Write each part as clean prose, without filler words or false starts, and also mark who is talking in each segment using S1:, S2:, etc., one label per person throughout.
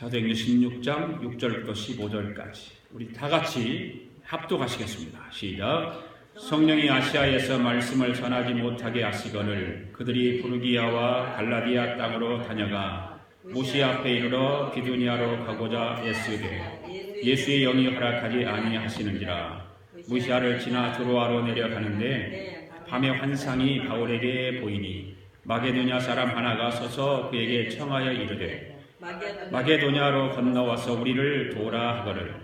S1: 사도행전 16장 6절부터 15절까지 우리 다 같이 합독하시겠습니다. 시작. 성령이 아시아에서 말씀을 전하지 못하게 하시거늘 그들이 부르기아와 갈라디아 땅으로 다녀가 무시 앞에 이르러 비두니아로 가고자 애쓰되 예수의 영이 허락하지 아니하시는지라. 무시아를 지나 드로아로 내려가는데 밤에 환상이 바울에게 보이니 마게도냐 사람 하나가 서서 그에게 청하여 이르되 마게도냐로 건너와서 우리를 도우라 하거늘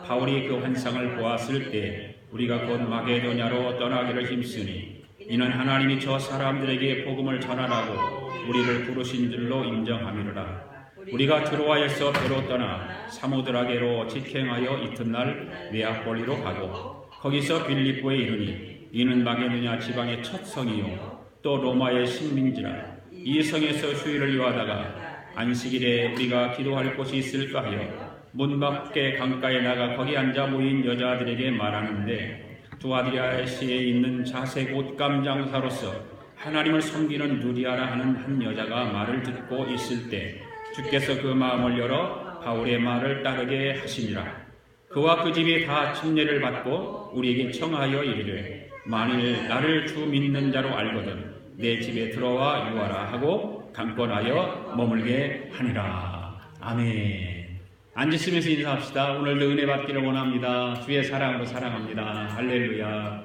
S1: 바울이 그 환상을 보았을 때 우리가 곧 마게도냐로 떠나기를 힘쓰니 이는 하나님이 저 사람들에게 복음을 전하라고 우리를 부르신 줄로 인정함이로라. 우리가 드로아에서 배로 떠나 사모드라게로 직행하여 이튿날 네아폴리로 가고 거기서 빌립보에 이르니 이는 마게도냐 지방의 첫 성이요 또 로마의 식민지라. 이 성에서 휴일을 요하다가 안식일에 우리가 기도할 곳이 있을까 하여 문 밖에 강가에 나가 거기 앉아 모인 여자들에게 말하는데 두아디라시에 있는 자색 옷감 장사로서 하나님을 섬기는 누리아라 하는 한 여자가 말을 듣고 있을 때 주께서 그 마음을 열어 바울의 말을 따르게 하시니라. 그와 그 집이 다 침례를 받고 우리에게 청하여 이르되 만일 나를 주 믿는 자로 알거든 내 집에 들어와 유하라 하고 강권하여 머물게 하니라. 아멘. 앉으시면서 인사합시다. 오늘도 은혜 받기를 원합니다. 주의 사랑으로 사랑합니다. 할렐루야.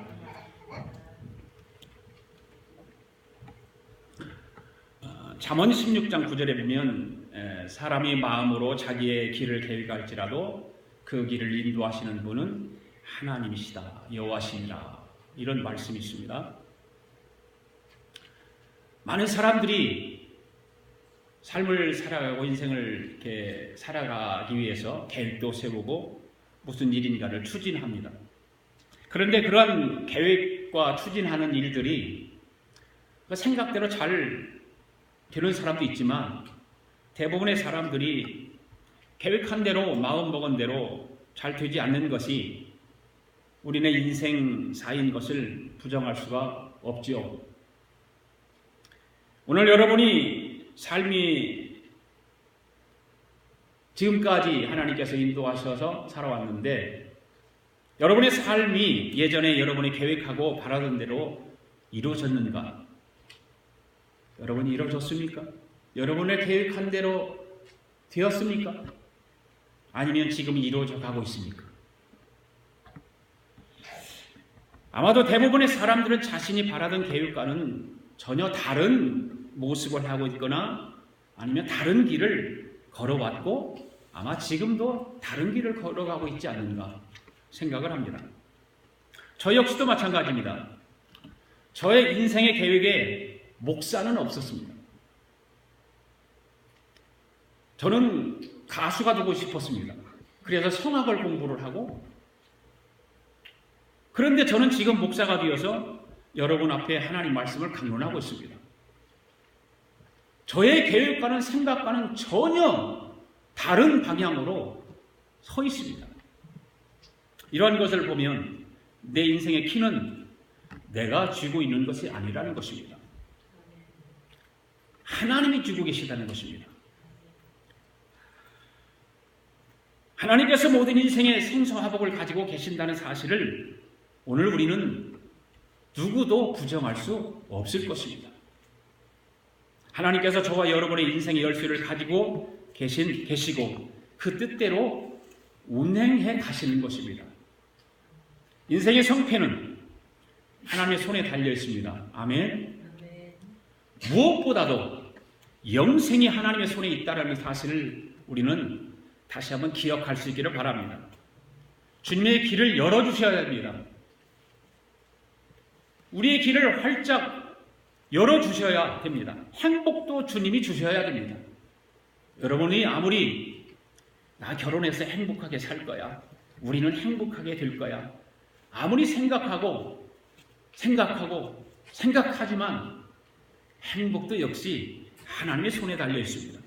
S1: 잠언 16장 9절에 보면 사람이 마음으로 자기의 길을 계획할지라도 그 길을 인도하시는 분은 하나님이시다. 여호와시니라. 이런 말씀이 있습니다. 많은 사람들이 삶을 살아가고 인생을 이렇게 살아가기 위해서 계획도 세우고 무슨 일인가를 추진합니다. 그런데 그러한 계획과 추진하는 일들이 생각대로 잘 되는 사람도 있지만 대부분의 사람들이 계획한 대로 마음먹은 대로 잘 되지 않는 것이 우리네 인생사인 것을 부정할 수가 없지요. 오늘 여러분이 삶이 지금까지 하나님께서 인도하셔서 살아왔는데 여러분의 삶이 예전에 여러분이 계획하고 바라던 대로 이루어졌는가? 여러분이 이루어졌습니까? 여러분의 계획한 대로 되었습니까? 아니면 지금 이루어져 가고 있습니까? 아마도 대부분의 사람들은 자신이 바라던 계획과는 전혀 다른 모습을 하고 있거나 아니면 다른 길을 걸어왔고 아마 지금도 다른 길을 걸어가고 있지 않는가 생각을 합니다. 저 역시도 마찬가지입니다. 저의 인생의 계획에 목사는 없었습니다. 저는 가수가 되고 싶었습니다. 그래서 성악을 공부를 하고 그런데 저는 지금 목사가 되어서 여러분 앞에 하나님 말씀을 강론하고 있습니다. 저의 계획과는 생각과는 전혀 다른 방향으로 서 있습니다. 이러한 것을 보면 내 인생의 키는 내가 쥐고 있는 것이 아니라는 것입니다. 하나님이 쥐고 계시다는 것입니다. 하나님께서 모든 인생의 생사화복을 가지고 계신다는 사실을 오늘 우리는 누구도 부정할 수 없을 것입니다. 하나님께서 저와 여러분의 인생의 열쇠를 가지고 계시고 그 뜻대로 운행해 가시는 것입니다. 인생의 성패는 하나님의 손에 달려 있습니다. 아멘. 무엇보다도 영생이 하나님의 손에 있다는 사실을 우리는 다시 한번 기억할 수 있기를 바랍니다. 주님의 길을 열어주셔야 됩니다. 우리의 길을 활짝 열어주셔야 됩니다. 행복도 주님이 주셔야 됩니다. 여러분이 아무리 나 결혼해서 행복하게 살 거야, 우리는 행복하게 될 거야, 아무리 생각하지만 행복도 역시 하나님의 손에 달려 있습니다.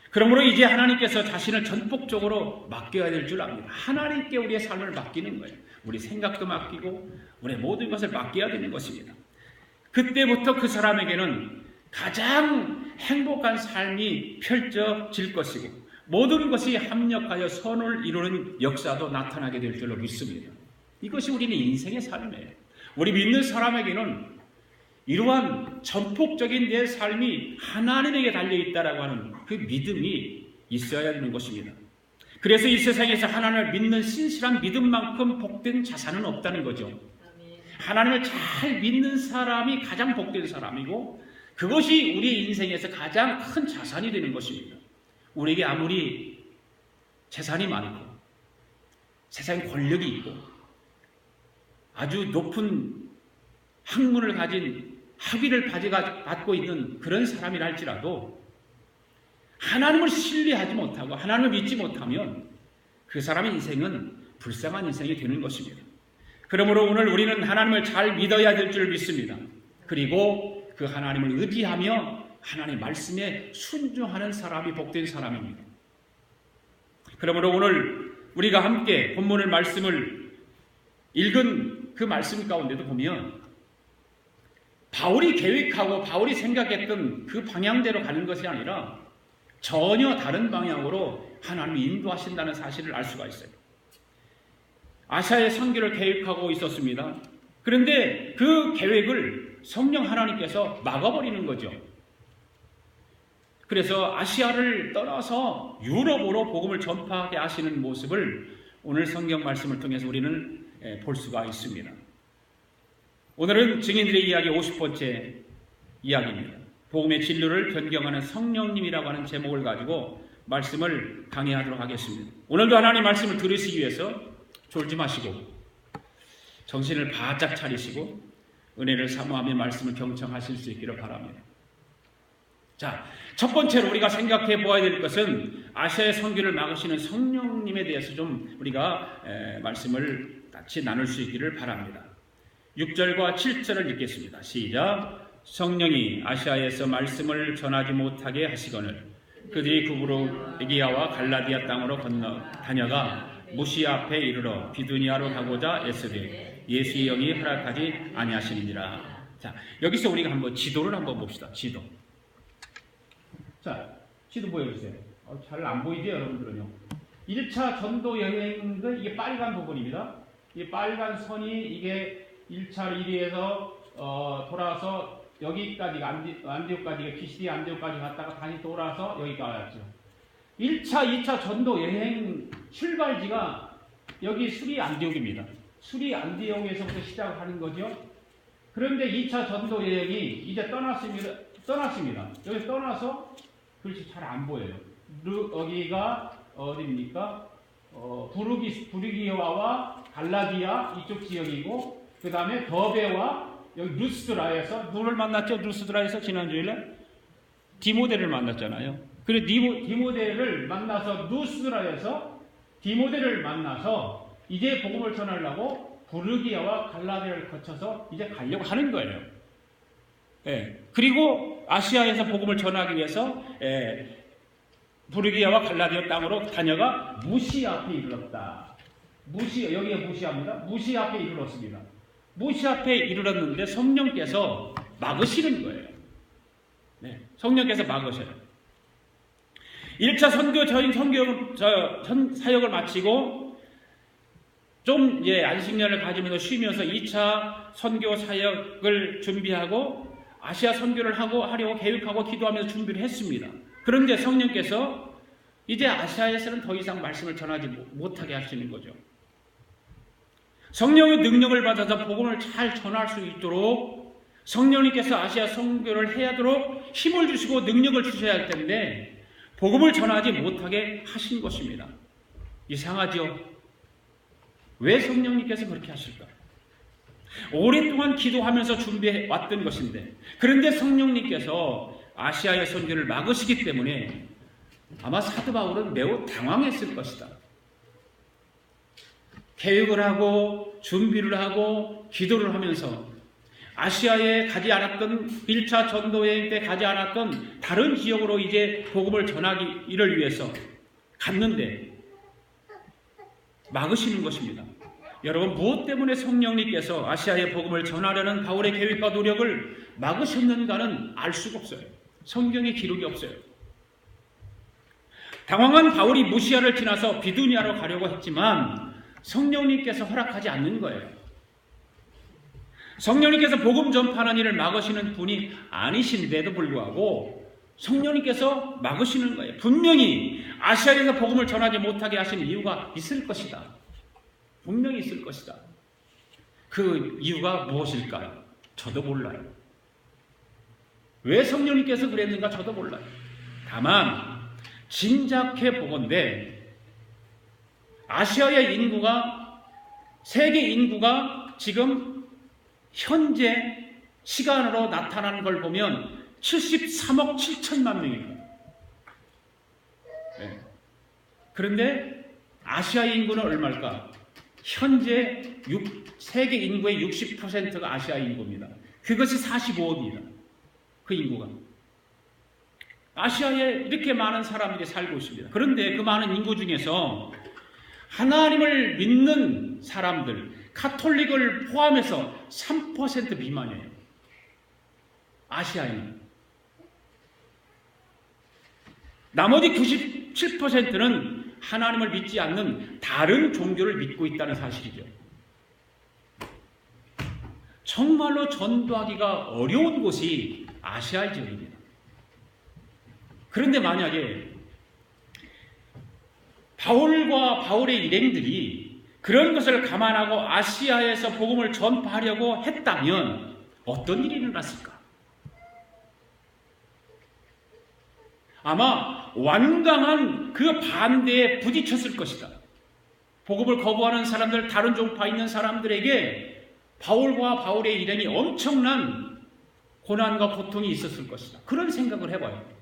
S1: 그러므로 이제 하나님께서 자신을 전폭적으로 맡겨야 될 줄 압니다. 하나님께 우리의 삶을 맡기는 거예요. 우리 생각도 맡기고 우리의 모든 것을 맡겨야 되는 것입니다. 그때부터 그 사람에게는 가장 행복한 삶이 펼쳐질 것이고 모든 것이 합력하여 선을 이루는 역사도 나타나게 될 줄로 믿습니다. 이것이 우리는 인생의 삶이에요. 우리 믿는 사람에게는 이러한 전폭적인 내 삶이 하나님에게 달려있다라고 하는 그 믿음이 있어야 되는 것입니다. 그래서 이 세상에서 하나님을 믿는 신실한 믿음만큼 복된 자산은 없다는 거죠. 하나님을 잘 믿는 사람이 가장 복된 사람이고 그것이 우리 인생에서 가장 큰 자산이 되는 것입니다. 우리에게 아무리 재산이 많고 세상에 권력이 있고 아주 높은 학문을 가진 학위를 받고 있는 그런 사람이라 할지라도 하나님을 신뢰하지 못하고 하나님을 믿지 못하면 그 사람의 인생은 불쌍한 인생이 되는 것입니다. 그러므로 오늘 우리는 하나님을 잘 믿어야 될 줄 믿습니다. 그리고 그 하나님을 의지하며 하나님의 말씀에 순종하는 사람이 복된 사람입니다. 그러므로 오늘 우리가 함께 본문의 말씀을 읽은 그 말씀 가운데도 보면 바울이 계획하고 바울이 생각했던 그 방향대로 가는 것이 아니라 전혀 다른 방향으로 하나님이 인도하신다는 사실을 알 수가 있어요. 아시아의 선교를 계획하고 있었습니다. 그런데 그 계획을 성령 하나님께서 막아버리는 거죠. 그래서 아시아를 떠나서 유럽으로 복음을 전파하게 하시는 모습을 오늘 성경 말씀을 통해서 우리는 볼 수가 있습니다. 오늘은 증인들의 이야기 50번째 이야기입니다. 복음의 진리를 변경하는 성령님이라고 하는 제목을 가지고 말씀을 강의하도록 하겠습니다. 오늘도 하나님 말씀을 들으시기 위해서 졸지 마시고 정신을 바짝 차리시고 은혜를 사모하며 말씀을 경청하실 수 있기를 바랍니다. 자, 첫 번째로 우리가 생각해 보아야 될 것은 아시아의 선교를 막으시는 성령님에 대해서 좀 우리가 말씀을 같이 나눌 수 있기를 바랍니다. 6절과 7절을 읽겠습니다. 시작. 성령이 아시아에서 말씀을 전하지 못하게 하시거늘 그들이 구부로기아와 갈라디아 땅으로 건너 다녀가 무시아 앞에 이르러 비두니아로 가고자 애쓰되 예수의 영이 허락하지 아니하시니라. 자, 여기서 우리가 한번 지도를 한번 봅시다. 지도. 자, 지도 보여주세요. 잘 안 보이죠, 여러분들은요? 1차 전도 여행은 이게 빨간 부분입니다. 이 빨간 선이 이게 1차 1위에서 돌아서 여기까지가 안디옥까지가 피시디 안디옥까지 갔다가 다시 돌아서 여기까지 왔죠. 1차, 2차 전도 여행 출발지가 여기 수리 안디옥입니다. 수리 안디옥에서부터 시작하는 거죠. 그런데 2차 전도 여행이 이제 떠났습니다. 여기서 떠나서 글씨 잘 안 보여요. 여기가 어디입니까? 부르기아와 갈라디아 이쪽 지역이고 그 다음에 더베와 여기 루스드라에서 누를 만났죠? 루스드라에서 지난주일에 디모데를 만났잖아요. 그리고 디모데를 만나서 루스드라에서 디모데를 만나서 이제 복음을 전하려고 부르기아와 갈라디아를 거쳐서 이제 가려고 하는 거예요. 예. 그리고 아시아에서 복음을 전하기 위해서 부르기아와 갈라디아 땅으로 다녀가 무시아 앞에 이르렀다. 여기가 무시아입니다. 무시아 앞에 이르렀습니다. 무시아 앞에 이르렀는데 성령께서 막으시는 거예요. 네, 성령께서 막으셔요. 1차 사역을 마치고 좀 이제 안식년을 가지면서 쉬면서 2차 선교 사역을 준비하고 아시아 선교를 하려고 계획하고 기도하면서 준비를 했습니다. 그런데 성령께서 이제 아시아에서는 더 이상 말씀을 전하지 못하게 하시는 거죠. 성령의 능력을 받아서 복음을 잘 전할 수 있도록 성령님께서 아시아 선교를 해야 하도록 힘을 주시고 능력을 주셔야 할 텐데 복음을 전하지 못하게 하신 것입니다. 이상하죠? 왜 성령님께서 그렇게 하실까? 오랫동안 기도하면서 준비해 왔던 것인데 그런데 성령님께서 아시아의 선교를 막으시기 때문에 아마 사도 바울은 매우 당황했을 것이다. 계획을 하고 준비를 하고 기도를 하면서 아시아에 가지 않았던 1차 전도여행 때 가지 않았던 다른 지역으로 이제 복음을 전하기를 위해서 갔는데 막으시는 것입니다. 여러분, 무엇 때문에 성령님께서 아시아의 복음을 전하려는 바울의 계획과 노력을 막으셨는가는 알 수가 없어요. 성경에 기록이 없어요. 당황한 바울이 무시아를 지나서 비두니아로 가려고 했지만 성령님께서 허락하지 않는 거예요. 성령님께서 복음 전파하는 일을 막으시는 분이 아니신데도 불구하고 성령님께서 막으시는 거예요. 분명히 아시아에서 복음을 전하지 못하게 하신 이유가 있을 것이다. 분명히 있을 것이다. 그 이유가 무엇일까요? 저도 몰라요. 왜 성령님께서 그랬는가 저도 몰라요. 다만 짐작해 보건대 아시아의 인구가, 세계 인구가 지금 현재 시간으로 나타나는 걸 보면 73억 7천만 명입니다. 네. 그런데 아시아의 인구는 얼마일까? 현재 세계 인구의 60%가 아시아 인구입니다. 그것이 45억입니다. 그 인구가. 아시아에 이렇게 많은 사람들이 살고 있습니다. 그런데 그 많은 인구 중에서 하나님을 믿는 사람들, 가톨릭을 포함해서 3% 미만이에요. 아시아인. 나머지 97%는 하나님을 믿지 않는 다른 종교를 믿고 있다는 사실이죠. 정말로 전도하기가 어려운 곳이 아시아 지역입니다. 그런데 만약에 바울과 바울의 일행들이 그런 것을 감안하고 아시아에서 복음을 전파하려고 했다면 어떤 일이 일어났을까? 아마 완강한 그 반대에 부딪혔을 것이다. 복음을 거부하는 사람들, 다른 종파 있는 사람들에게 바울과 바울의 일행이 엄청난 고난과 고통이 있었을 것이다. 그런 생각을 해봐요.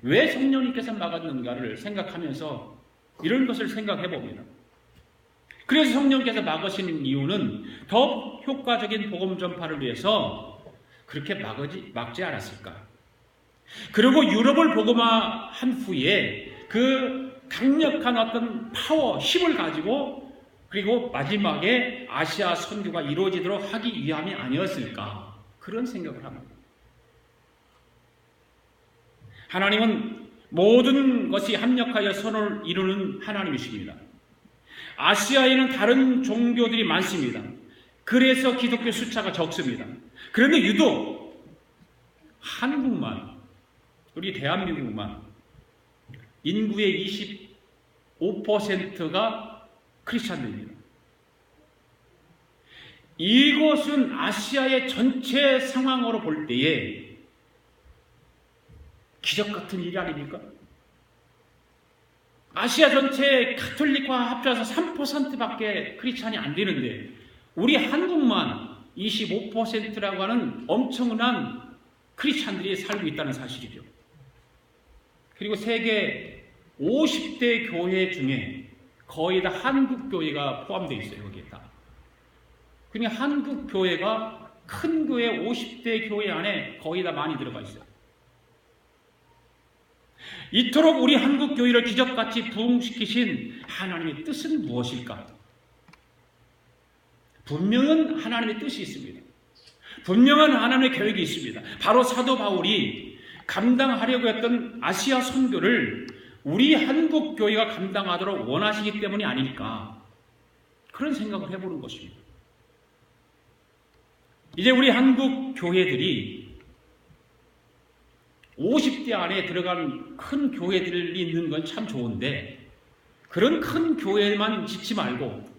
S1: 왜 성령님께서 막았는가를 생각하면서 이런 것을 생각해 봅니다. 그래서 성령께서 막으시는 이유는 더 효과적인 복음 전파를 위해서 그렇게 막지 않았을까? 그리고 유럽을 복음화한 후에 그 강력한 어떤 파워, 힘을 가지고 그리고 마지막에 아시아 선교가 이루어지도록 하기 위함이 아니었을까? 그런 생각을 합니다. 하나님은 모든 것이 합력하여 선을 이루는 하나님이십니다. 아시아에는 다른 종교들이 많습니다. 그래서 기독교 숫자가 적습니다. 그런데 유독 한국만, 우리 대한민국만 인구의 25%가 크리스찬들입니다. 이것은 아시아의 전체 상황으로 볼 때에 기적 같은 일이 아닙니까? 아시아 전체 가톨릭과 합쳐서 3%밖에 크리스찬이 안 되는데 우리 한국만 25%라고 하는 엄청난 크리스찬들이 살고 있다는 사실이죠. 그리고 세계 50대 교회 중에 거의 다 한국 교회가 포함되어 있어요. 여기에 다. 그러니까 한국 교회가 큰 교회 50대 교회 안에 거의 다 많이 들어가 있어요. 이토록 우리 한국 교회를 기적같이 부흥시키신 하나님의 뜻은 무엇일까? 분명한 하나님의 뜻이 있습니다. 분명한 하나님의 계획이 있습니다. 바로 사도 바울이 감당하려고 했던 아시아 선교를 우리 한국 교회가 감당하도록 원하시기 때문이 아닐까? 그런 생각을 해보는 것입니다. 이제 우리 한국 교회들이 50대 안에 들어간 큰 교회들이 있는 건 참 좋은데 그런 큰 교회만 짓지 말고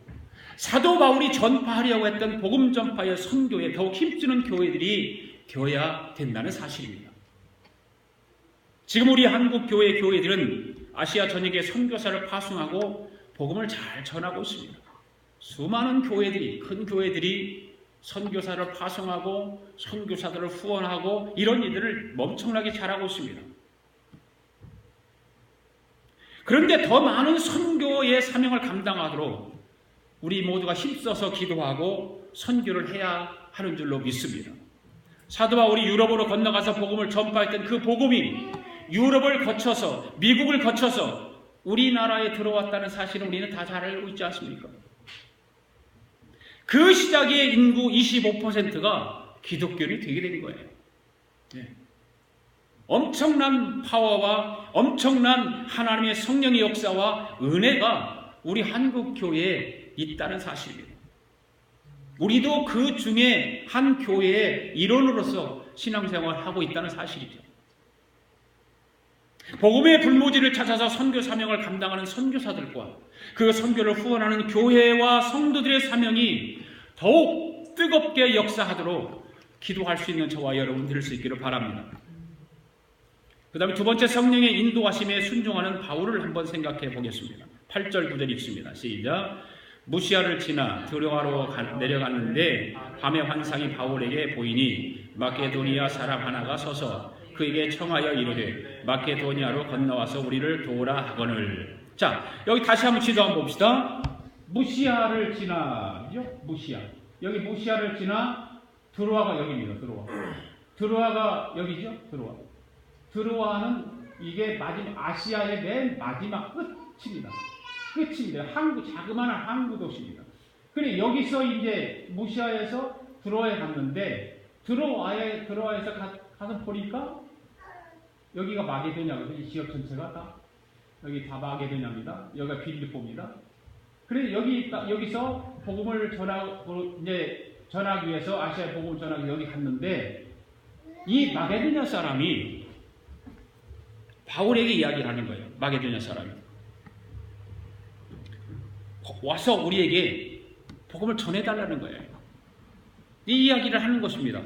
S1: 사도 바울이 전파하려고 했던 복음 전파의 선교에 더욱 힘쓰는 교회들이 되어야 된다는 사실입니다. 지금 우리 한국 교회들은 아시아 전역에 선교사를 파송하고 복음을 잘 전하고 있습니다. 수많은 교회들이, 큰 교회들이 선교사를 파송하고 선교사들을 후원하고 이런 일들을 엄청나게 잘하고 있습니다. 그런데 더 많은 선교의 사명을 감당하도록 우리 모두가 힘써서 기도하고 선교를 해야 하는 줄로 믿습니다. 사도 바울이 유럽으로 건너가서 복음을 전파했던 그 복음이 유럽을 거쳐서 미국을 거쳐서 우리나라에 들어왔다는 사실은 우리는 다 잘 알고 있지 않습니까? 그 시작의 인구 25%가 기독교인이 되게 된 거예요. 네. 엄청난 파워와 엄청난 하나님의 성령의 역사와 은혜가 우리 한국 교회에 있다는 사실입니다. 우리도 그 중에 한 교회의 일원으로서 신앙생활을 하고 있다는 사실이죠. 복음의 불모지를 찾아서 선교 사명을 감당하는 선교사들과 그 선교를 후원하는 교회와 성도들의 사명이 더욱 뜨겁게 역사하도록 기도할 수 있는 저와 여러분 될 수 있기를 바랍니다. 그 다음에 두 번째, 성령의 인도하심에 순종하는 바울을 한번 생각해 보겠습니다. 8절 9절 읽습니다. 시작. 무시아를 지나 드로아로 내려갔는데 밤의 환상이 바울에게 보이니 마게도니아 사람 하나가 서서 그에게 청하여 이르되 마게도니아로 건너와서 우리를 도우라 하거늘. 자, 여기 다시 한번 지도 한번 봅시다. 무시아를 지나, 그죠? 무시아. 여기 무시아를 지나 드로아가 여기입니다. 드로아가 여기죠? 드로아는 이게 아시아의 맨 마지막 끝입니다. 자그마한 항구 도시입니다. 그래, 여기서 이제 무시아에서 드로아에 갔는데, 드로아에서 가서 보니까 여기가 마게도냐거든요. 이 지역 전체가 다 여기 다 마게도냐입니다. 여기가 빌립보입니다. 그래, 여기서 복음을 전하기 위해서 아시아에 복음을 전하기 위해서 여기 갔는데, 이 마게도냐 사람이 바울에게 이야기를 하는 거예요. 마게도냐 사람이 와서 우리에게 복음을 전해달라는 거예요. 이 이야기를 하는 것입니다.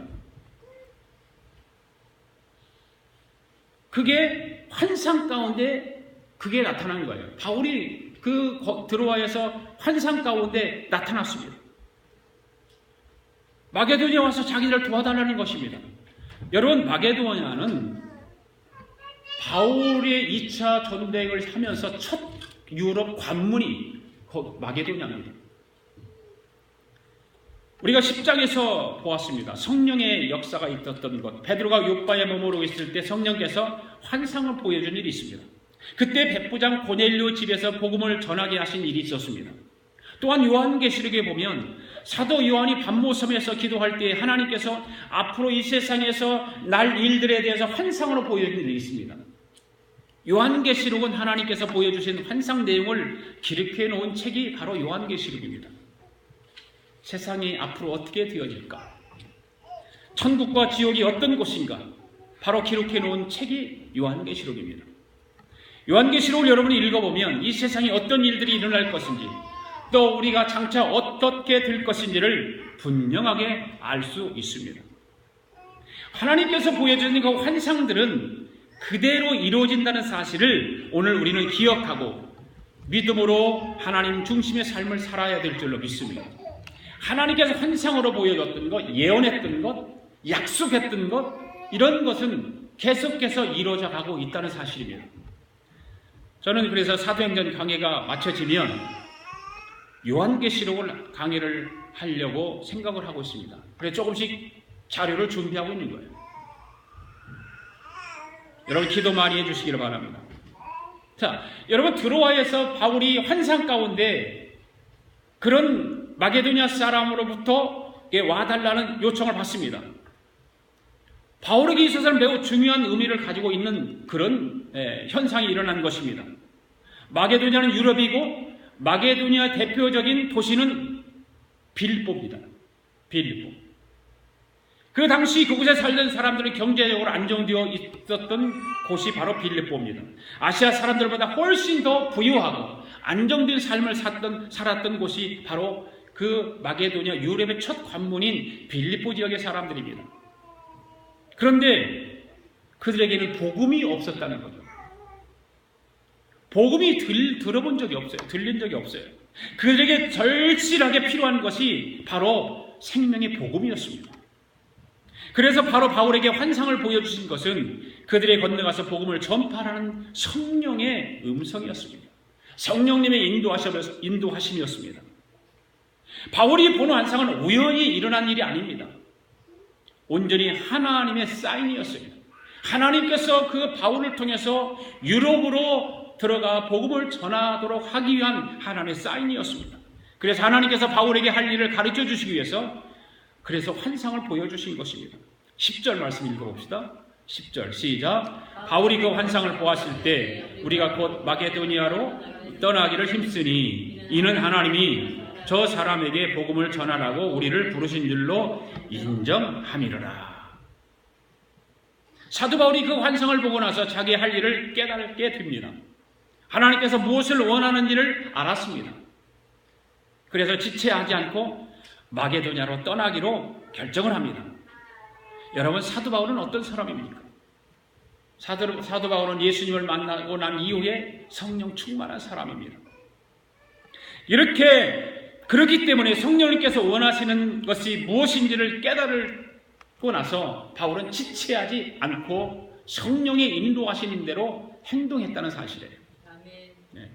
S1: 그게 환상 가운데 그게 나타난 거예요. 바울이 그 드로아에서 환상 가운데 나타났습니다. 마게도니아에 와서 자기들을 도와달라는 것입니다. 여러분, 마게도니아는 바울의 2차 전쟁을 하면서 첫 유럽 관문이 마게도니아입니다. 우리가 10장에서 보았습니다. 성령의 역사가 있었던 것. 베드로가 요바에 머무르고 있을 때 성령께서 환상을 보여준 일이 있습니다. 그때 백부장 고넬료 집에서 복음을 전하게 하신 일이 있었습니다. 또한 요한계시록에 보면 사도 요한이 반모섬에서 기도할 때 하나님께서 앞으로 이 세상에서 날 일들에 대해서 환상으로 보여준 일이 있습니다. 요한계시록은 하나님께서 보여주신 환상 내용을 기록해 놓은 책이 바로 요한계시록입니다. 세상이 앞으로 어떻게 되어질까? 천국과 지옥이 어떤 곳인가? 바로 기록해 놓은 책이 요한계시록입니다. 요한계시록을 여러분이 읽어보면 이 세상에 어떤 일들이 일어날 것인지, 또 우리가 장차 어떻게 될 것인지를 분명하게 알 수 있습니다. 하나님께서 보여주는 그 환상들은 그대로 이루어진다는 사실을 오늘 우리는 기억하고 믿음으로 하나님 중심의 삶을 살아야 될 줄로 믿습니다. 하나님께서 환상으로 보여줬던 것, 예언했던 것, 약속했던 것, 이런 것은 계속해서 이루어져 가고 있다는 사실입니다. 저는 그래서 사도행전 강해가 마쳐지면 요한계시록을 강해를 하려고 생각을 하고 있습니다. 그래서 조금씩 자료를 준비하고 있는 거예요. 여러분 기도 많이 해주시기를 바랍니다. 자, 여러분 드로아에서 바울이 환상 가운데 그런 마게도니아 사람으로부터 와달라는 요청을 받습니다. 바울에게 있어서는 매우 중요한 의미를 가지고 있는 그런 현상이 일어난 것입니다. 마게도니아는 유럽이고 마게도니아 대표적인 도시는 빌립보입니다. 빌립보. 그 당시 그곳에 살던 사람들은 경제적으로 안정되어 있었던 곳이 바로 빌립보입니다. 아시아 사람들보다 훨씬 더 부유하고 안정된 삶을 살았던 곳이 바로 그 마게도니아 유럽의 첫 관문인 빌립보 지역의 사람들입니다. 그런데 그들에게는 복음이 없었다는 거죠. 복음이 들어본 적이 없어요. 들린 적이 없어요. 그들에게 절실하게 필요한 것이 바로 생명의 복음이었습니다. 그래서 바로 바울에게 환상을 보여주신 것은 그들에 건너가서 복음을 전파하는 성령의 음성이었습니다. 성령님의 인도하심이었습니다. 바울이 본 환상은 우연히 일어난 일이 아닙니다. 온전히 하나님의 사인이었습니다. 하나님께서 그 바울을 통해서 유럽으로 들어가 복음을 전하도록 하기 위한 하나님의 사인이었습니다. 그래서 하나님께서 바울에게 할 일을 가르쳐 주시기 위해서 그래서 환상을 보여주신 것입니다. 10절 말씀 읽어봅시다. 10절 시작. 바울이 그 환상을 보았을 때 우리가 곧 마게도니아로 떠나기를 힘쓰니 이는 하나님이 저 사람에게 복음을 전하라고 우리를 부르신 줄로 인정함이로라. 사도 바울이 그 환상을 보고 나서 자기 할 일을 깨닫게 됩니다. 하나님께서 무엇을 원하는지를 알았습니다. 그래서 지체하지 않고 마게도냐로 떠나기로 결정을 합니다. 여러분, 사도 바울은 어떤 사람입니까? 사도 바울은 예수님을 만나고 난 이후에 성령 충만한 사람입니다. 그렇기 때문에 성령님께서 원하시는 것이 무엇인지를 깨달고 나서 바울은 지체하지 않고 성령의 인도하시는 대로 행동했다는 사실이에요. 네.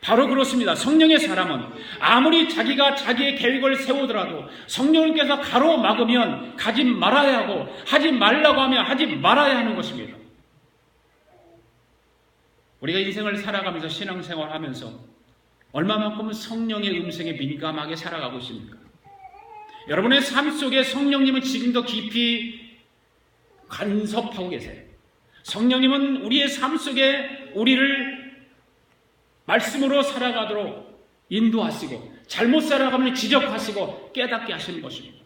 S1: 바로 그렇습니다. 성령의 사람은 아무리 자기가 자기의 계획을 세우더라도 성령님께서 가로막으면 가지 말아야 하고 하지 말라고 하면 하지 말아야 하는 것입니다. 우리가 인생을 살아가면서 신앙생활을 하면서 얼마만큼 성령의 음성에 민감하게 살아가고 있습니까? 여러분의 삶 속에 성령님은 지금도 깊이 간섭하고 계세요. 성령님은 우리의 삶 속에 우리를 말씀으로 살아가도록 인도하시고 잘못 살아가면 지적하시고 깨닫게 하시는 것입니다.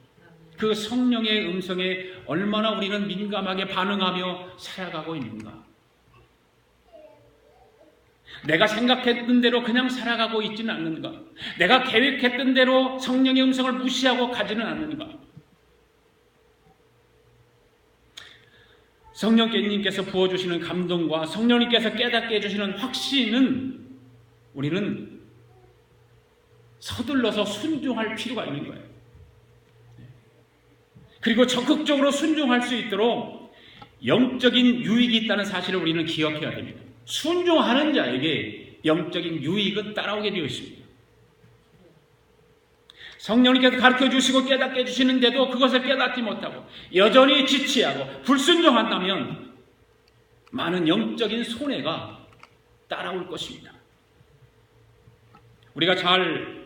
S1: 그 성령의 음성에 얼마나 우리는 민감하게 반응하며 살아가고 있는가? 내가 생각했던 대로 그냥 살아가고 있지는 않는가? 내가 계획했던 대로 성령의 음성을 무시하고 가지는 않는가? 성령님께서 부어주시는 감동과 성령님께서 깨닫게 해주시는 확신은 우리는 서둘러서 순종할 필요가 있는 거예요. 그리고 적극적으로 순종할 수 있도록 영적인 유익이 있다는 사실을 우리는 기억해야 됩니다. 순종하는 자에게 영적인 유익은 따라오게 되어 있습니다. 성령님께서 가르쳐 주시고 깨닫게 해주시는데도 그것을 깨닫지 못하고 여전히 지체하고 불순종한다면 많은 영적인 손해가 따라올 것입니다. 우리가 잘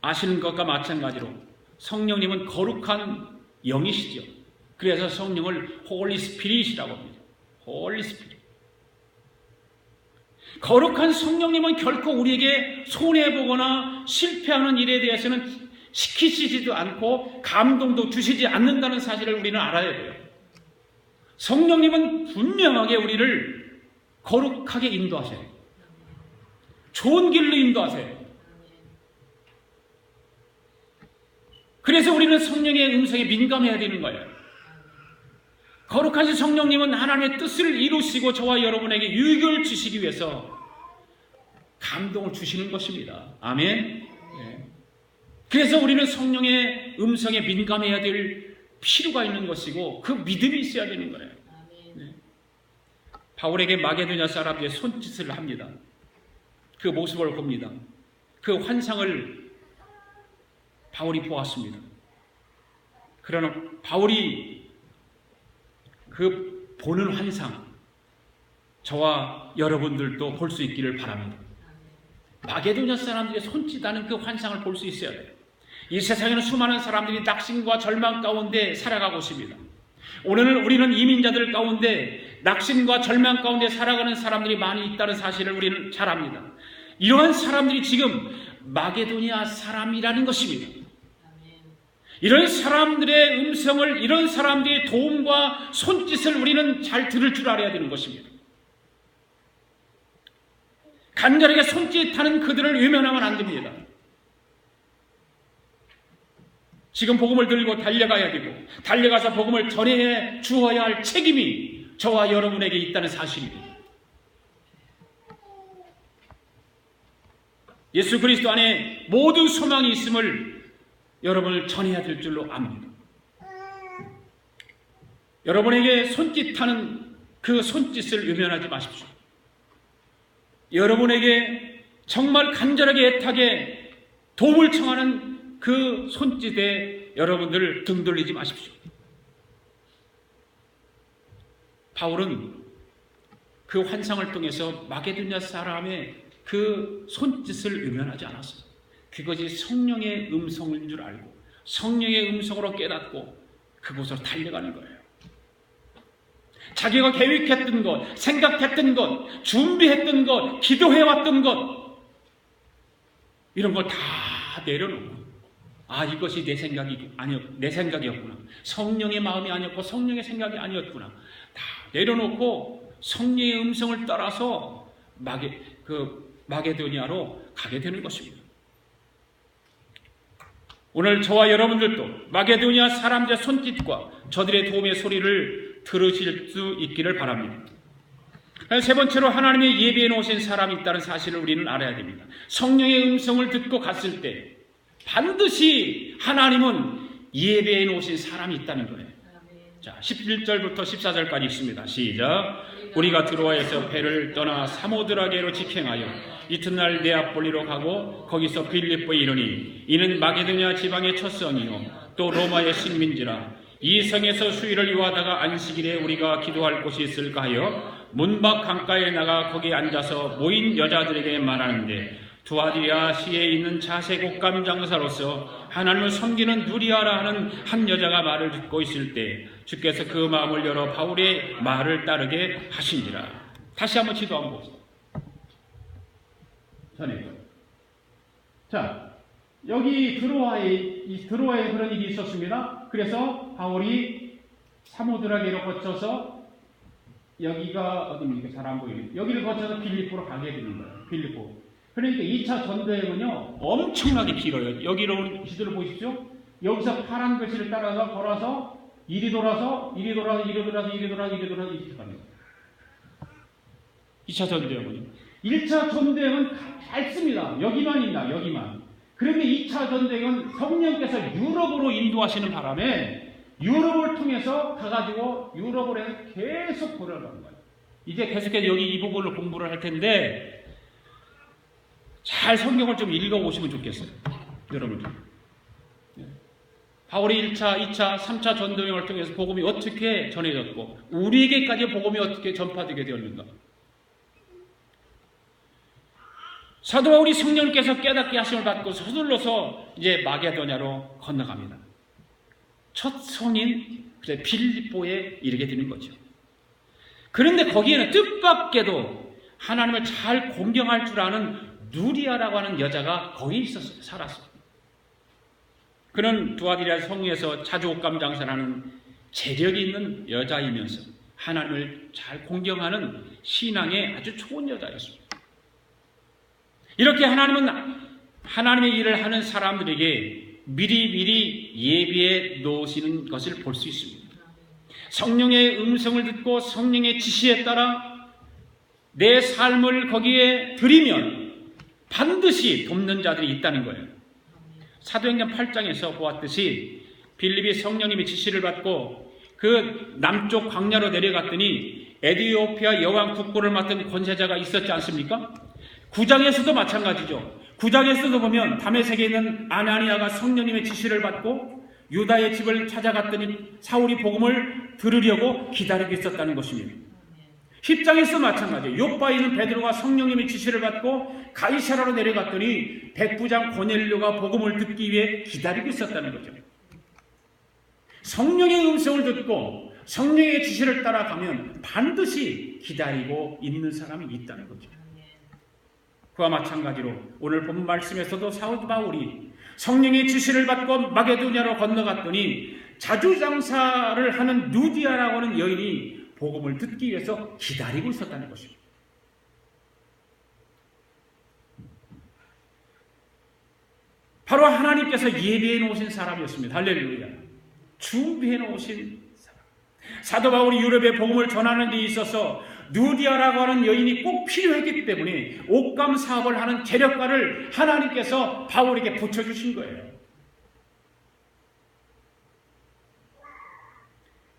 S1: 아시는 것과 마찬가지로 성령님은 거룩한 영이시죠. 그래서 성령을 홀리 스피릿이라고 합니다. 홀리 스피릿. 거룩한 성령님은 결코 우리에게 손해보거나 실패하는 일에 대해서는 시키시지도 않고 감동도 주시지 않는다는 사실을 우리는 알아야 돼요. 성령님은 분명하게 우리를 거룩하게 인도하세요. 좋은 길로 인도하세요. 그래서 우리는 성령의 음성에 민감해야 되는 거예요. 거룩하신 성령님은 하나님의 뜻을 이루시고 저와 여러분에게 유익을 주시기 위해서 감동을 주시는 것입니다. 아멘. 네. 그래서 우리는 성령의 음성에 민감해야 될 필요가 있는 것이고 그 믿음이 있어야 되는 거예요. 네. 바울에게 마게도냐 사람들의 손짓을 합니다. 그 모습을 봅니다. 그 환상을 바울이 보았습니다. 그러나 바울이 그 보는 환상 저와 여러분들도 볼 수 있기를 바랍니다. 마게도냐 사람들의 손짓하는 그 환상을 볼 수 있어야 돼요. 이 세상에는 수많은 사람들이 낙심과 절망 가운데 살아가고 있습니다. 오늘 우리는 이민자들 가운데 낙심과 절망 가운데 살아가는 사람들이 많이 있다는 사실을 우리는 잘 압니다. 이러한 사람들이 지금 마게도냐 사람이라는 것입니다. 이런 사람들의 음성을, 이런 사람들의 도움과 손짓을 우리는 잘 들을 줄 알아야 되는 것입니다. 간절하게 손짓하는 그들을 외면하면 안 됩니다. 지금 복음을 들고 달려가야 되고 달려가서 복음을 전해 주어야 할 책임이 저와 여러분에게 있다는 사실입니다. 예수 그리스도 안에 모든 소망이 있음을 여러분을 전해야 될 줄로 압니다. 여러분에게 손짓하는 그 손짓을 외면하지 마십시오. 여러분에게 정말 간절하게 애타게 도움을 청하는 그 손짓에 여러분들 등 돌리지 마십시오. 바울은 그 환상을 통해서 마게도냐 사람의 그 손짓을 외면하지 않았어요. 그것이 성령의 음성인 줄 알고 성령의 음성으로 깨닫고 그곳으로 달려가는 거예요. 자기가 계획했던 것, 생각했던 것, 준비했던 것, 기도해왔던 것, 이런 걸 다 내려놓고, 이것이 내 생각이었구나. 성령의 마음이 아니었고 성령의 생각이 아니었구나. 다 내려놓고 성령의 음성을 따라서 마게도니아로 가게 되는 것입니다. 오늘 저와 여러분들도 마게도니아 사람들의 손짓과 저들의 도움의 소리를 들으실 수 있기를 바랍니다. 세 번째로 하나님의 예비해 놓으신 사람이 있다는 사실을 우리는 알아야 됩니다. 성령의 음성을 듣고 갔을 때 반드시 하나님은 예비해 놓으신 사람이 있다는 거예요. 자, 11절부터 14절까지 있습니다. 시작. 우리가 드로아에서 배를 떠나 사모드라게로 직행하여 이튿날 네아폴리로 가고 거기서 빌립보에 이르니 이는 마게도냐 지방의 첫 성이요 또 로마의 식민지라. 이 성에서 수일을 요하다가 안식일에 우리가 기도할 곳이 있을까 하여 문밖 강가에 나가 거기에 앉아서 모인 여자들에게 말하는데 두아디라 시에 있는 자색옥감 장사로서 하나님을 섬기는 누리아라 하는 한 여자가 말을 듣고 있을 때 주께서 그 마음을 열어 바울의 말을 따르게 하시니라. 다시 한번 기도 한번 봅시다. 자, 여기 드로아에 그런 일이 있었습니다. 그래서 바울이 사모드라게로 거쳐서 여기가 어디입니까? 잘 안 보이네. 여기를 거쳐서 빌립보로 가게 되는 거예요. 빌립보. 그러니까 2차 전도여행은요 엄청나게 길어요. 여기로 지도를 보십시오. 여기서 파란 글씨를 따라서 걸어서 이리 돌아서 이리 돌아서 이리 돌아서 이리 돌아서 이리 돌아서 이렇게 갑니다. 2차 전도여행은요. 1차 전도여행은 짧습니다. 여기만 있나 여기만. 그런데 2차 전도여행은 성령께서 유럽으로 인도하시는 바람에 유럽을 통해서 가가지고 유럽을 해서 계속 돌아가는 거예요. 이제 계속해서 여기 이 부분을 공부를 할 텐데 잘 성경을 좀 읽어보시면 좋겠어요. 여러분들. 바울이 1차, 2차, 3차 전도여행을 통해서 복음이 어떻게 전해졌고 우리에게까지 복음이 어떻게 전파되게 되었는가. 사도 바울이 성령께서 깨닫게 하심을 받고 서둘러서 이제 마게도냐로 건너갑니다. 첫 성인 빌립보에 이르게 되는 거죠. 그런데 거기에는 뜻밖에도 하나님을 잘 공경할 줄 아는 누리아라고 하는 여자가 거기에 있었어요. 살았어요. 그는 두아디라 성에서 자주옥감 장사를 하는 재력이 있는 여자이면서 하나님을 잘 공경하는 신앙의 아주 좋은 여자였습니다. 이렇게 하나님은 하나님의 일을 하는 사람들에게 미리미리 예비해 놓으시는 것을 볼 수 있습니다. 성령의 음성을 듣고 성령의 지시에 따라 내 삶을 거기에 드리면 반드시 돕는 자들이 있다는 거예요. 사도행전 8장에서 보았듯이 빌립이 성령님의 지시를 받고 그 남쪽 광야로 내려갔더니 에티오피아 여왕 국보를 맡은 권세자가 있었지 않습니까? 9장에서도 마찬가지죠. 9장에서도 보면 다메섹에 있는 아나니아가 성령님의 지시를 받고 유다의 집을 찾아갔더니 사울이 복음을 들으려고 기다리고 있었다는 것입니다. 10장에서 마찬가지예요. 요바에 있는 베드로가 성령님의 지시를 받고 가이사라로 내려갔더니 백부장 고넬료가 복음을 듣기 위해 기다리고 있었다는 거죠. 성령의 음성을 듣고 성령의 지시를 따라가면 반드시 기다리고 있는 사람이 있다는 거죠. 그와 마찬가지로 오늘 본 말씀에서도 사도 바울이 성령의 지시를 받고 마게도냐로 건너갔더니 자주장사를 하는 누디아라고 하는 여인이 복음을 듣기 위해서 기다리고 있었다는 것입니다. 바로 하나님께서 예비해 놓으신 사람이었습니다. 할렐루야. 준비해 놓으신 사람. 사도 바울이 유럽에 복음을 전하는 데 있어서 누디아라고 하는 여인이 꼭 필요했기 때문에 옥감 사업을 하는 재력가를 하나님께서 바울에게 붙여주신 거예요.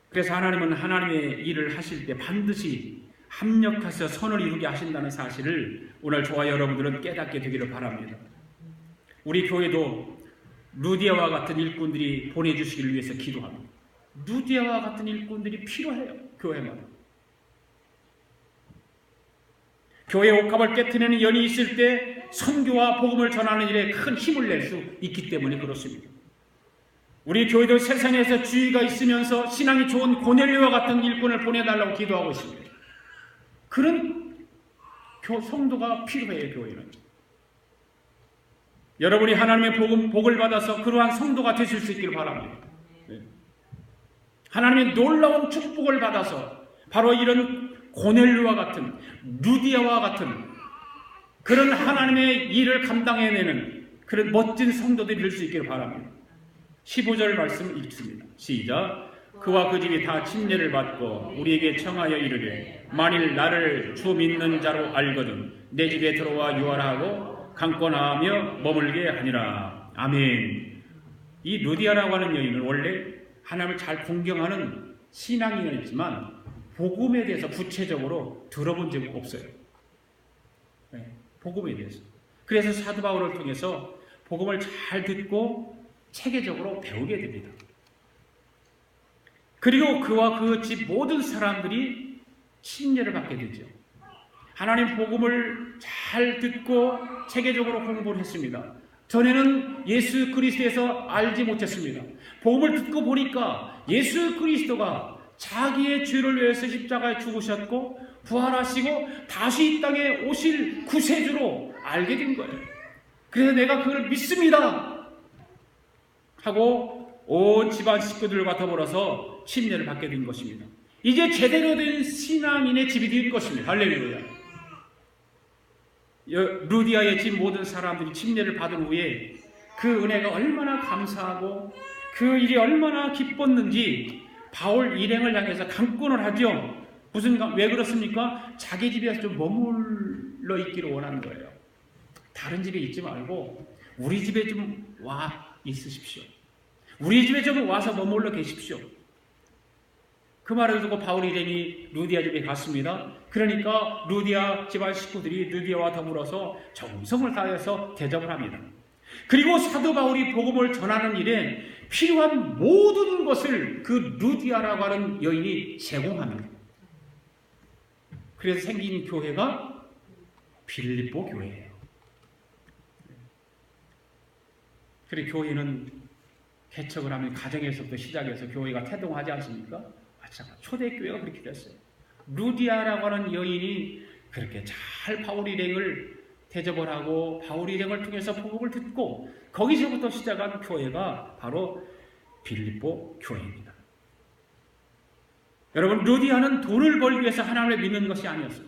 S1: 그래서 하나님은 하나님의 일을 하실 때 반드시 합력해서 선을 이루게 하신다는 사실을 오늘 저와 여러분들은 깨닫게 되기를 바랍니다. 우리 교회도 누디아와 같은 일꾼들이 보내주시기를 위해서 기도합니다. 누디아와 같은 일꾼들이 필요해요. 교회마다. 교회 옥합을 깨트리는 연이 있을 때 선교와 복음을 전하는 일에 큰 힘을 낼 수 있기 때문에 그렇습니다. 우리 교회도 세상에서 주의가 있으면서 신앙이 좋은 고넬료와 같은 일꾼을 보내달라고 기도하고 있습니다. 그런 성도가 필요해요. 교회는. 여러분이 하나님의 복을 받아서 그러한 성도가 되실 수 있기를 바랍니다. 하나님의 놀라운 축복을 받아서 바로 이런 고넬료와 같은, 루디아와 같은 그런 하나님의 일을 감당해내는 그런 멋진 성도들이 될 수 있기를 바랍니다. 15절 말씀 읽습니다. 시작. 그와 그 집이 다 침례를 받고 우리에게 청하여 이르되 만일 나를 주 믿는 자로 알거든 내 집에 들어와 유하라고 강권하며 머물게 하니라. 아멘. 이 루디아라고 하는 여인은 원래 하나님을 잘 공경하는 신앙인이었지만 복음에 대해서 구체적으로 들어본 적이 없어요. 복음에 대해서. 그래서 사도 바울을 통해서 복음을 잘 듣고 체계적으로 배우게 됩니다. 그리고 그와 그 집 모든 사람들이 침례를 받게 되죠. 하나님 복음을 잘 듣고 체계적으로 공부를 했습니다. 전에는 예수 그리스도에서 알지 못했습니다. 복음을 듣고 보니까 예수 그리스도가 자기의 죄를 위해서 십자가에 죽으셨고 부활하시고 다시 이 땅에 오실 구세주로 알게 된 거예요. 그래서 내가 그걸 믿습니다 하고 온 집안 식구들과 더불어서 침례를 받게 된 것입니다. 이제 제대로 된 신앙인의 집이 된 것입니다. 할렐루야. 루디아의 집 모든 사람들이 침례를 받은 후에 그 은혜가 얼마나 감사하고 그 일이 얼마나 기뻤는지 바울 일행을 향해서 강권을 하죠. 왜 그렇습니까? 자기 집에서 좀 머물러 있기를 원하는 거예요. 다른 집에 있지 말고 우리 집에 좀 와 있으십시오. 우리 집에 좀 와서 머물러 계십시오. 그 말을 듣고 바울 일행이 루디아 집에 갔습니다. 그러니까 루디아 집안 식구들이 루디아와 더불어서 정성을 다해서 대접을 합니다. 그리고 사도 바울이 복음을 전하는 일에 필요한 모든 것을 그 루디아라고 하는 여인이 제공합니다. 그래서 생긴 교회가 빌립보 교회예요. 그리고 교회는 개척을 하면 가정에서부터 시작해서 교회가 태동하지 않습니까? 초대교회가 그렇게 됐어요. 루디아라고 하는 여인이 그렇게 잘 바울 일행을 대접을 하고 바울 일행을 통해서 복음을 듣고 거기서부터 시작한 교회가 바로 빌립보 교회입니다. 여러분, 루디아는 돈을 벌기 위해서 하나님을 믿는 것이 아니었어요.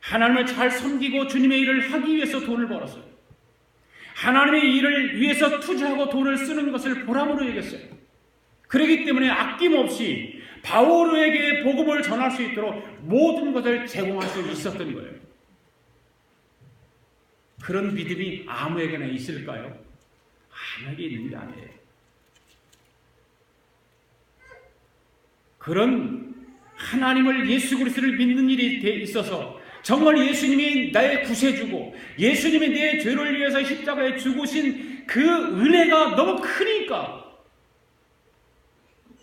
S1: 하나님을 잘 섬기고 주님의 일을 하기 위해서 돈을 벌었어요. 하나님의 일을 위해서 투자하고 돈을 쓰는 것을 보람으로 여겼어요. 그렇기 때문에 아낌없이 바울에게 복음을 전할 수 있도록 모든 것을 제공할 수 있었던 거예요. 그런 믿음이 아무에게나 있을까요? 아무에게 있는 게 아니에요. 그런 하나님을 예수 그리스도를 믿는 일이 돼 있어서 정말 예수님이 나의 구세주고 예수님이 내 죄를 위해서 십자가에 죽으신 그 은혜가 너무 크니까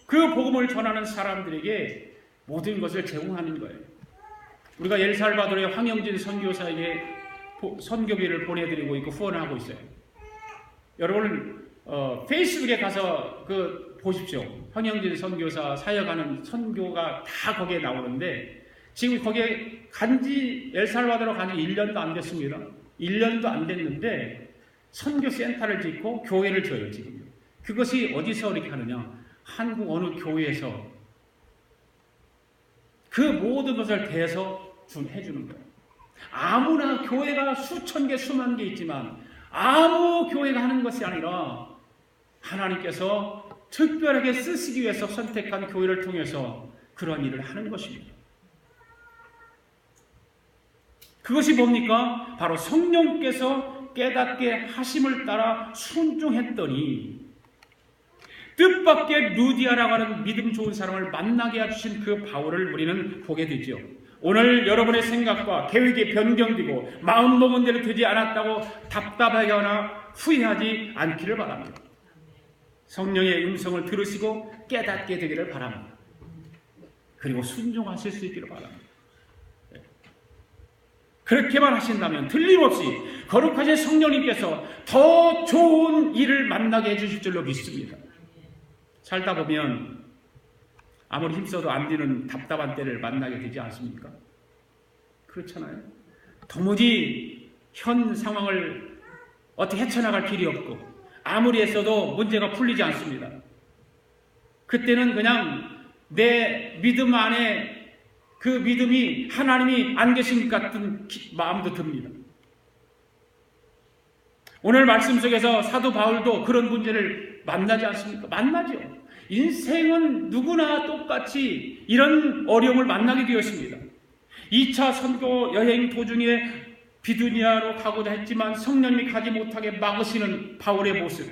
S1: 그 복음을 전하는 사람들에게 모든 것을 제공하는 거예요. 우리가 엘살바도르의 황영진 선교사에게 선교비를 보내드리고 있고 후원하고 있어요. 여러분 페이스북에 가서 보십시오. 황영진 선교사 사역하는 선교가 다 거기에 나오는데 지금 거기에 간지 엘살바도르 간지 1년도 안 됐습니다. 1년도 안 됐는데 선교센터를 짓고 교회를 줘요. 지금 그것이 어디서 이렇게 하느냐, 한국 어느 교회에서 그 모든 것을 대서 해주는 거예요. 아무나 교회가 수천 개 수만 개 있지만 아무 교회가 하는 것이 아니라 하나님께서 특별하게 쓰시기 위해서 선택한 교회를 통해서 그런 일을 하는 것입니다. 그것이 뭡니까? 바로 성령께서 깨닫게 하심을 따라 순종했더니 뜻밖의 루디아라고 하는 믿음 좋은 사람을 만나게 해주신 그 바울을 우리는 보게 되죠. 오늘 여러분의 생각과 계획이 변경되고 마음먹은 대로 되지 않았다고 답답하거나 후회하지 않기를 바랍니다. 성령의 음성을 들으시고 깨닫게 되기를 바랍니다. 그리고 순종하실 수 있기를 바랍니다. 그렇게만 하신다면 틀림없이 거룩하신 성령님께서 더 좋은 일을 만나게 해주실 줄로 믿습니다. 살다 보면 아무리 힘써도 안 되는 답답한 때를 만나게 되지 않습니까? 그렇잖아요. 도무지 현 상황을 어떻게 헤쳐나갈 길이 없고 아무리 했어도 문제가 풀리지 않습니다. 그때는 그냥 내 믿음 안에 그 믿음이 하나님이 안 계신 것 같은 마음도 듭니다. 오늘 말씀 속에서 사도 바울도 그런 문제를 만나지 않습니까? 만나죠. 인생은 누구나 똑같이 이런 어려움을 만나게 되었습니다. 2차 선교 여행 도중에 비두니아로 가고자 했지만 성령님이 가지 못하게 막으시는 바울의 모습.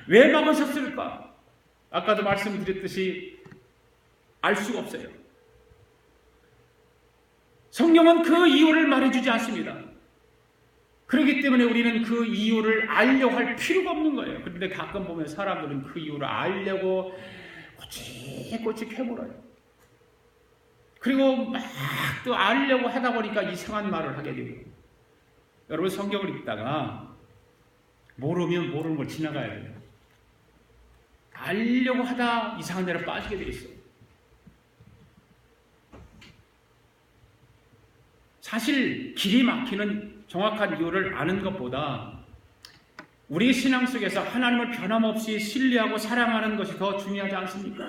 S1: 왜 막으셨을까? 아까도 말씀드렸듯이 알 수가 없어요. 성령은 그 이유를 말해주지 않습니다. 그렇기 때문에 우리는 그 이유를 알려고 할 필요가 없는 거예요. 그런데 가끔 보면 사람들은 그 이유를 알려고 꼬치꼬치 캐물어요. 그리고 막 또 알려고 하다 보니까 이상한 말을 하게 되고. 여러분 성경을 읽다가 모르면 모르는 걸 지나가야 돼요. 알려고 하다 이상한 데로 빠지게 돼 있어요. 사실 길이 막히는 정확한 이유를 아는 것보다 우리 신앙 속에서 하나님을 변함없이 신뢰하고 사랑하는 것이 더 중요하지 않습니까?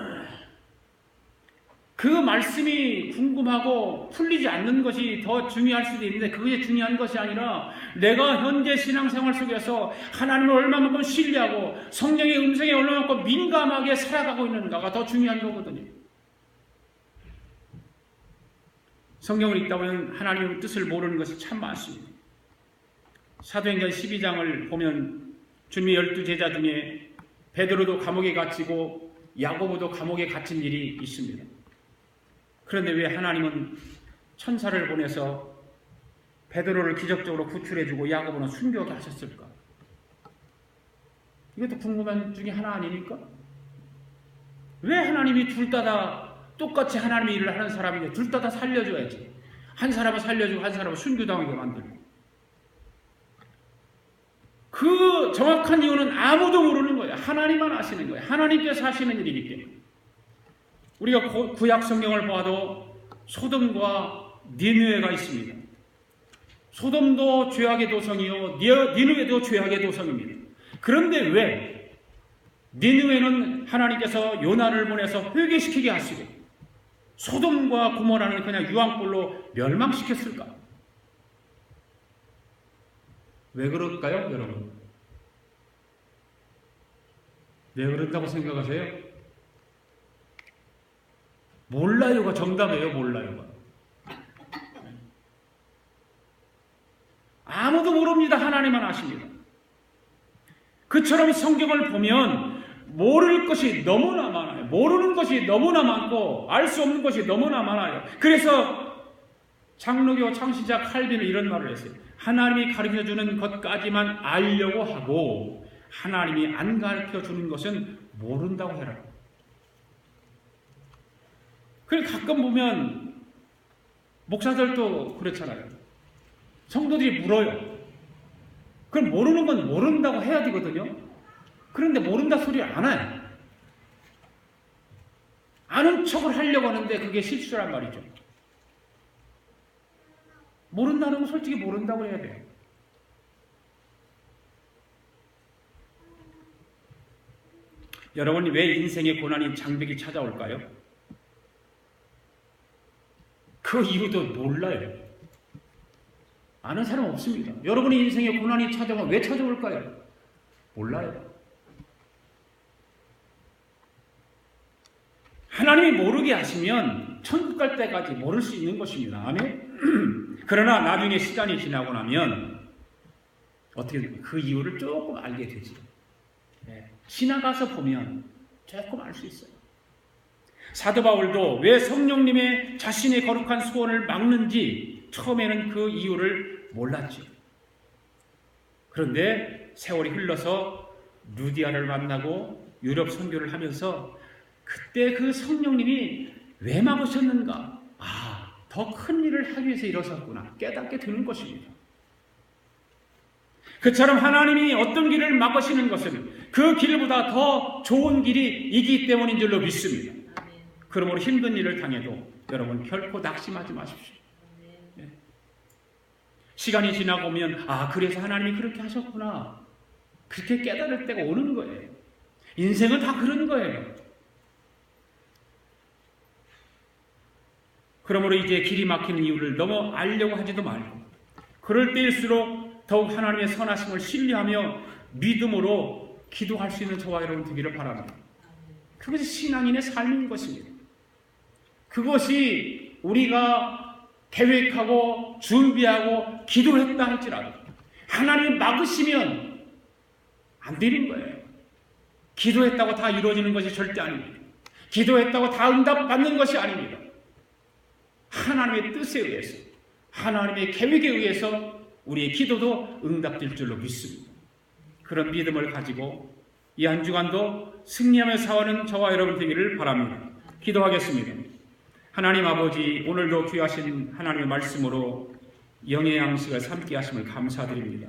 S1: 그 말씀이 궁금하고 풀리지 않는 것이 더 중요할 수도 있는데 그게 중요한 것이 아니라 내가 현재 신앙생활 속에서 하나님을 얼마만큼 신뢰하고 성령의 음성에 얼마만큼 민감하게 살아가고 있는가가 더 중요한 거거든요. 성경을 읽다 보면 하나님의 뜻을 모르는 것이 참 많습니다. 사도행전 12장을 보면 주님의 12제자 중에 베드로도 감옥에 갇히고 야고보도 감옥에 갇힌 일이 있습니다. 그런데 왜 하나님은 천사를 보내서 베드로를 기적적으로 구출해주고 야고보는 순교하게 하셨을까? 이것도 궁금한 중에 하나 아닙니까? 왜 하나님이 둘 다 똑같이 하나님의 일을 하는 사람인데 둘 다 살려줘야지. 한 사람은 살려주고 한 사람은 순교당하게 만들고. 그 정확한 이유는 아무도 모르는 거예요. 하나님만 아시는 거예요. 하나님께서 하시는 일이기 때문에. 우리가 구약 성경을 봐도 소돔과 니느웨가 있습니다. 소돔도 죄악의 도성이요 니느웨도 죄악의 도성입니다. 그런데 왜 니느웨는 하나님께서 요나를 보내서 회개시키게 하시고 소돔과 고모라는 그냥 유황불로 멸망시켰을까? 왜 그럴까요, 여러분? 왜 그런다고 생각하세요? 몰라요가 정답이에요, 몰라요가. 아무도 모릅니다. 하나님만 아십니다. 그처럼 성경을 보면 모를 것이 너무나 많아요. 모르는 것이 너무나 많고 알 수 없는 것이 너무나 많아요. 그래서 장로교 창시자 칼빈은 이런 말을 했어요. 하나님이 가르쳐주는 것까지만 알려고 하고 하나님이 안 가르쳐주는 것은 모른다고 해라. 그리고 가끔 보면 목사들도 그렇잖아요. 성도들이 물어요. 그럼 모르는 건 모른다고 해야 되거든요. 그런데 모른다 소리를 안 해요. 아는 척을 하려고 하는데 그게 실수란 말이죠. 모른다는 건 솔직히 모른다고 해야 돼요. 여러분이 왜 인생의 고난이 장벽이 찾아올까요? 그 이유도 몰라요. 아는 사람 없습니다. 여러분의 인생에 고난이 찾아오면 왜 찾아올까요? 몰라요. 하나님이 모르게 하시면 천국 갈 때까지 모를 수 있는 것입니다. 아멘? 그러나 나중에 시간이 지나고 나면 어떻게 됩니까? 그 이유를 조금 알게 되지. 네. 지나가서 보면 조금 알 수 있어요. 사도 바울도 왜 성령님의 자신의 거룩한 소원을 막는지 처음에는 그 이유를 몰랐죠. 그런데 세월이 흘러서 루디아를 만나고 유럽 선교를 하면서 그때 그 성령님이 왜 막으셨는가? 더 큰 일을 하기 위해서 이러셨구나. 깨닫게 되는 것입니다. 그처럼 하나님이 어떤 길을 막으시는 것은 그 길보다 더 좋은 길이 있기 때문인 줄로 믿습니다. 그러므로 힘든 일을 당해도 여러분 결코 낙심하지 마십시오. 시간이 지나고 오면 그래서 하나님이 그렇게 하셨구나, 그렇게 깨달을 때가 오는 거예요. 인생은 다 그런 거예요. 그러므로 이제 길이 막히는 이유를 너무 알려고 하지도 말고, 그럴 때일수록 더욱 하나님의 선하심을 신뢰하며 믿음으로 기도할 수 있는 저와 여러분 되기를 바랍니다. 그것이 신앙인의 삶인 것입니다. 그것이 우리가 계획하고 준비하고 기도했다 할지라도 하나님이 막으시면 안 되는 거예요. 기도했다고 다 이루어지는 것이 절대 아닙니다. 기도했다고 다 응답받는 것이 아닙니다. 하나님의 뜻에 의해서, 하나님의 계획에 의해서 우리의 기도도 응답될 줄로 믿습니다. 그런 믿음을 가지고 이 한 주간도 승리하며 사는 저와 여러분 되기를 바랍니다. 기도하겠습니다. 하나님 아버지, 오늘도 귀하신 하나님의 말씀으로 영의 양식을 삼게 하심을 감사드립니다.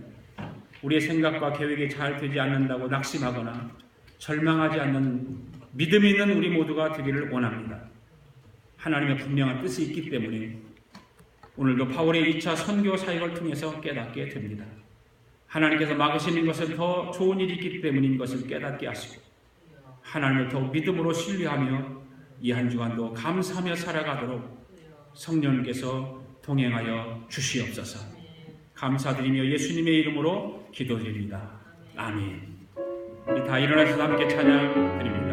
S1: 우리의 생각과 계획이 잘 되지 않는다고 낙심하거나 절망하지 않는 믿음 있는 우리 모두가 되기를 원합니다. 하나님의 분명한 뜻이 있기 때문에 오늘도 바울의 2차 선교 사역을 통해서 깨닫게 됩니다. 하나님께서 막으시는 것은 더 좋은 일이 있기 때문인 것을 깨닫게 하시고 하나님을 더욱 믿음으로 신뢰하며 이 한 주간도 감사하며 살아가도록 성령께서 동행하여 주시옵소서. 감사드리며 예수님의 이름으로 기도드립니다. 아멘. 우리 다 일어나서 함께 찬양 드립니다.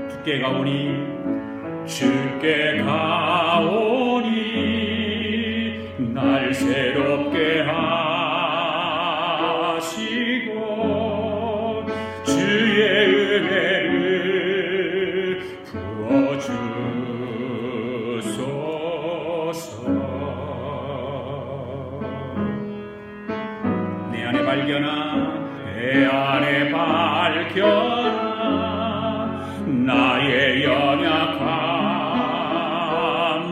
S1: 주께 가오니 주께 가오니 날 새롭게 하시고 주의 은혜를 부어주소서. 내 안에 발견아 나의 연약함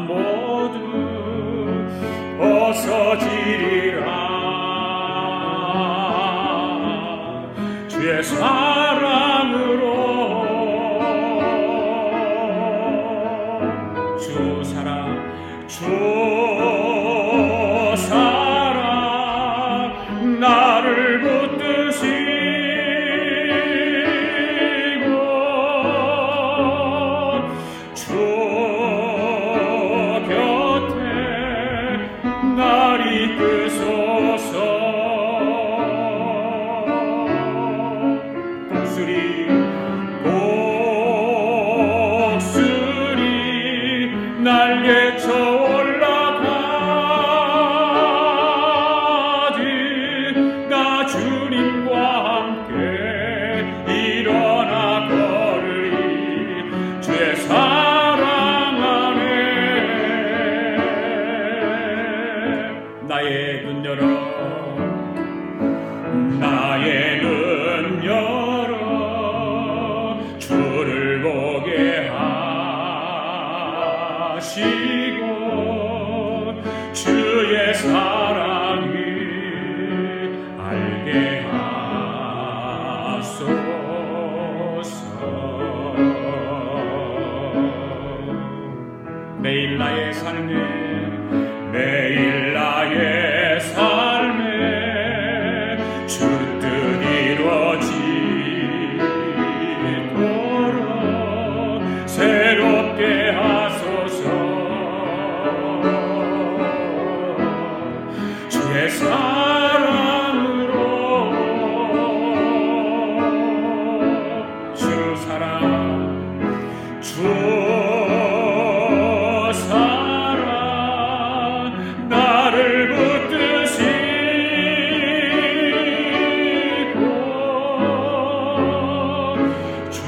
S1: 모두 벗어지리라. 주의 사랑으로 주 사랑 나를 붙드시 나의 눈 열어 주를 보게 하시고 주의 사랑을 알게 하소서. 매일 나의 삶에 주 뜻 이루어지도록 새롭게 하소서. 주의 사랑으로 주 사랑 나를 붙드시고 주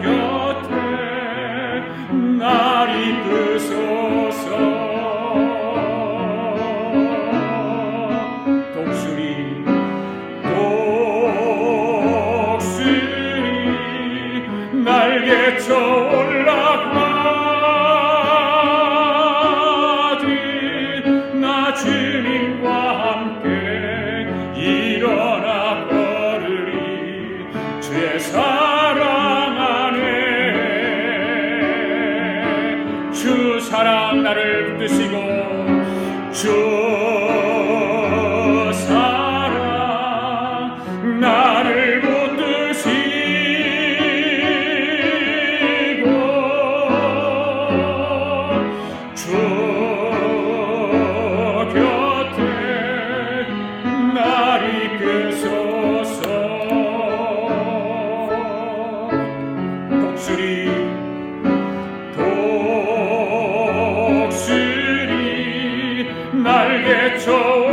S1: 곁에 날 이끄소서. 독수리 날개쳐 올라가지 나를 붙드시고 주 사랑 나를 붙드시고 주 곁에 날 이끄소서. 독수리 날개 쳐